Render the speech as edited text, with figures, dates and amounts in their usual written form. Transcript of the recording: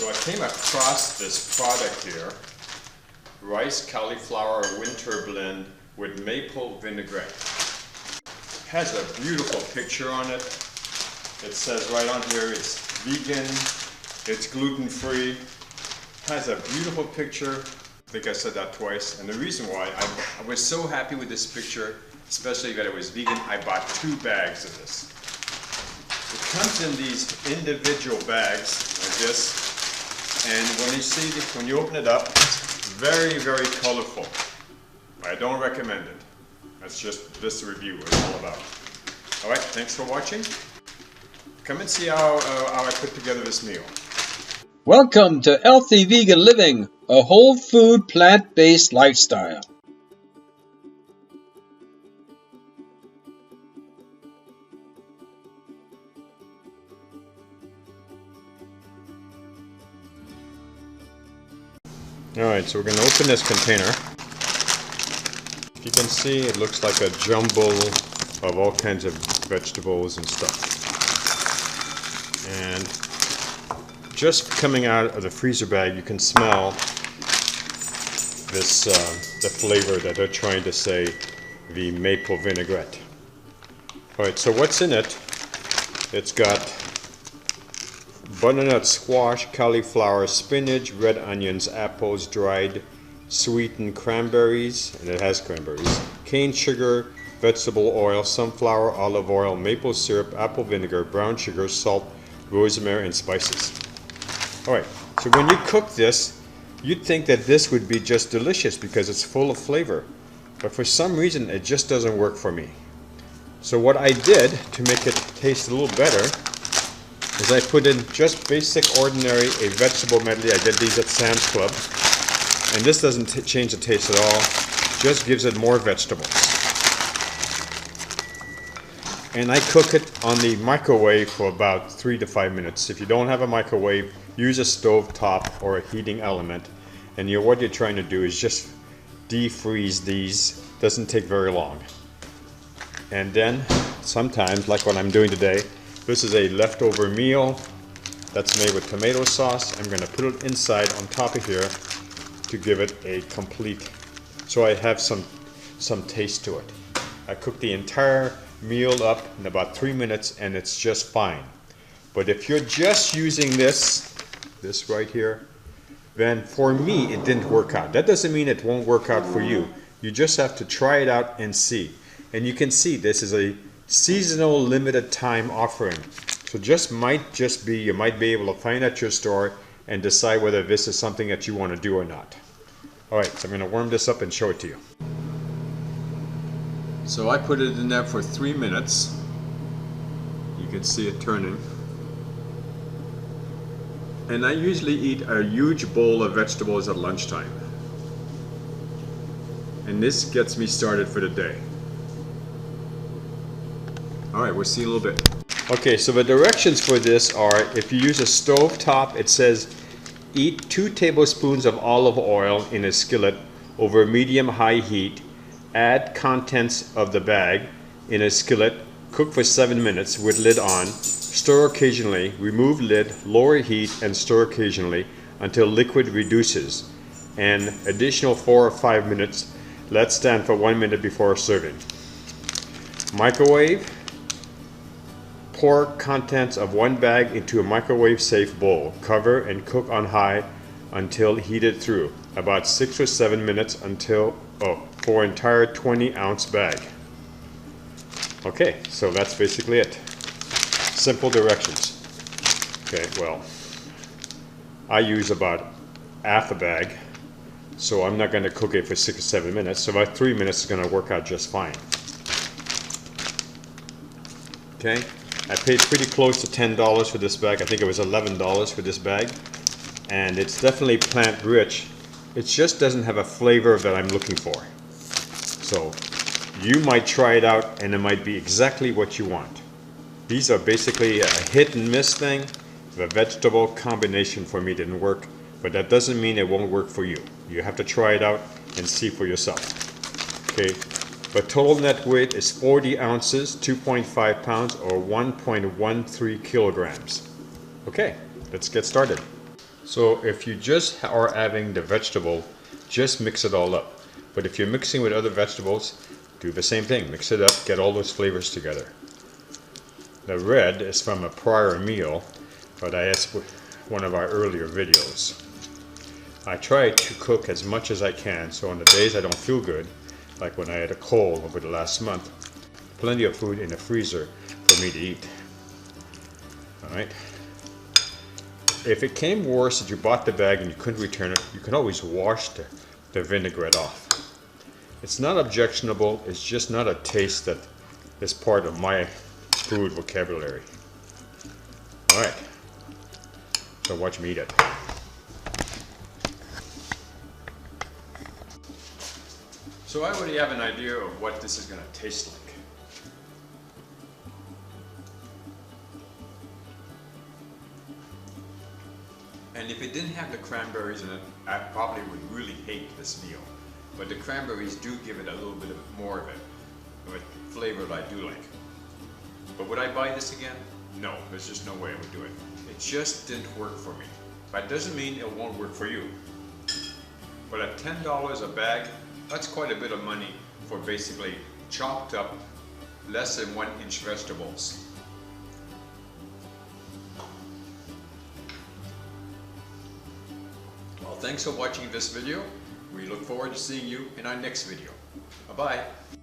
So I came across this product here, rice cauliflower winter blend with maple vinaigrette. Has a beautiful picture on it. It says right on here it's vegan, it's gluten-free, has a beautiful picture. I think I said that twice, and the reason why I was so happy with this picture, especially that it was vegan, I bought 2 bags of this. It comes in these individual bags like this, and when you open it up, it's very, very colorful. I don't recommend it. That's just this review is all about. All right, thanks for watching. Come and see how I put together this meal. Welcome to Healthy Vegan Living, a whole food, plant-based lifestyle. Alright, so we're going to open this container. If you can see, it looks like a jumble of all kinds of vegetables and stuff. And just coming out of the freezer bag, you can smell this, the flavor that they're trying to say, the maple vinaigrette. Alright, so what's in it? It's got butternut squash, cauliflower, spinach, red onions, apples, dried sweetened cranberries, and it has cranberries, cane sugar, vegetable oil, sunflower, olive oil, maple syrup, apple vinegar, brown sugar, salt, rosemary, and spices. Alright, so when you cook this, you'd think that this would be just delicious because it's full of flavor. But for some reason, it just doesn't work for me. So what I did to make it taste a little better is I put in just basic, ordinary, a vegetable medley. I did these at Sam's Club. And this doesn't change the taste at all, just gives it more vegetables. And I cook it on the microwave for about 3 to 5 minutes. If you don't have a microwave, use a stove top or a heating element. And what you're trying to do is just defreeze these. Doesn't take very long. And then sometimes, like what I'm doing today, this is a leftover meal that's made with tomato sauce. I'm going to put it inside on top of here to give it a complete, so I have some taste to it. I cook the entire meal up in about 3 minutes and it's just fine. But if you're just using this right here, then for me it didn't work out. That doesn't mean it won't work out for you. You just have to try it out and see. And you can see this is a seasonal limited time offering. So you might be able to find at your store and decide whether this is something that you want to do or not. Alright, so I'm going to warm this up and show it to you. So I put it in there for 3 minutes. You can see it turning. And I usually eat a huge bowl of vegetables at lunchtime. And this gets me started for the day. Alright, we'll see in a little bit. Okay, so the directions for this are, if you use a stove top, it says eat 2 tablespoons of olive oil in a skillet over medium-high heat. Add contents of the bag in a skillet. Cook for 7 minutes with lid on. Stir occasionally. Remove lid. Lower heat and stir occasionally until liquid reduces. And additional 4 or 5 minutes. Let stand for 1 minute before serving. Microwave. Pour contents of 1 bag into a microwave-safe bowl. Cover and cook on high until heated through. About 6 or 7 minutes for entire 20-ounce bag. Okay, so that's basically it. Simple directions. Okay, well, I use about half a bag, so I'm not going to cook it for 6 or 7 minutes. So about 3 minutes is going to work out just fine. Okay. I paid pretty close to $10 for this bag. I think it was $11 for this bag. And it's definitely plant rich. It just doesn't have a flavor that I'm looking for. So you might try it out and it might be exactly what you want. These are basically a hit and miss thing. The vegetable combination for me didn't work, but that doesn't mean it won't work for you. You have to try it out and see for yourself. Okay. But total net weight is 40 ounces, 2.5 pounds, or 1.13 kilograms. Okay, let's get started. So if you just are having the vegetable, just mix it all up. But if you're mixing with other vegetables, do the same thing. Mix it up, get all those flavors together. The red is from a prior meal, but I asked one of our earlier videos. I try to cook as much as I can, so on the days I don't feel good, like when I had a cold over the last month, plenty of food in the freezer for me to eat. Alright. If it came worse that you bought the bag and you couldn't return it, you can always wash the vinaigrette off. It's not objectionable, it's just not a taste that is part of my food vocabulary. Alright, so watch me eat it. So I already have an idea of what this is going to taste like. And if it didn't have the cranberries in it, I probably would really hate this meal. But the cranberries do give it a little bit more of a flavor that I do like. But would I buy this again? No, there's just no way I would do it. It just didn't work for me. That doesn't mean it won't work for you. But at $10 a bag, that's quite a bit of money for basically chopped up, less than 1 inch vegetables. Well, thanks for watching this video. We look forward to seeing you in our next video. Bye-bye.